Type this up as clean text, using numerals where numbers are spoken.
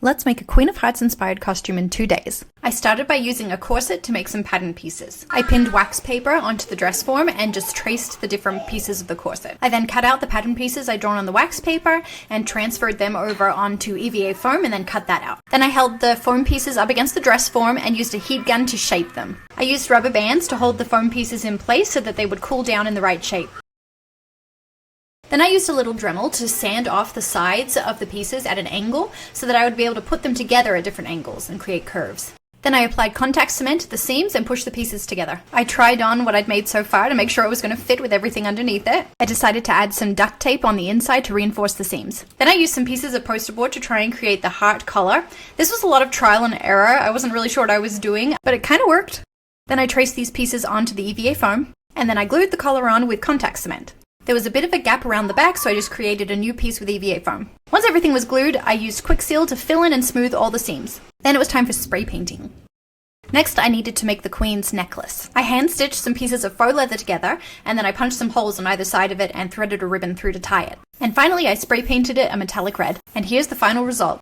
Let's make a Queen of Hearts inspired costume in 2 days. I started by using a corset to make some pattern pieces. I pinned wax paper onto the dress form and just traced the different pieces of the corset. I then cut out the pattern pieces I'd drawn on the wax paper and transferred them over onto EVA foam and then cut that out. Then I held the foam pieces up against the dress form and used a heat gun to shape them. I used rubber bands to hold the foam pieces in place so that they would cool down in the right shape. Then I used a little Dremel to sand off the sides of the pieces at an angle so that I would be able to put them together at different angles and create curves. Then I applied contact cement to the seams and pushed the pieces together. I tried on what I'd made so far to make sure it was going to fit with everything underneath it. I decided to add some duct tape on the inside to reinforce the seams. Then I used some pieces of poster board to try and create the heart collar. This was a lot of trial and error. I wasn't really sure what I was doing, but it kind of worked. Then I traced these pieces onto the EVA foam, and then I glued the collar on with contact cement. There was a bit of a gap around the back, so I just created a new piece with EVA foam. Once everything was glued, I used Quick Seal to fill in and smooth all the seams. Then it was time for spray painting. Next, I needed to make the Queen's necklace. I hand-stitched some pieces of faux leather together, and then I punched some holes on either side of it and threaded a ribbon through to tie it. And finally, I spray painted it a metallic red. And here's the final result.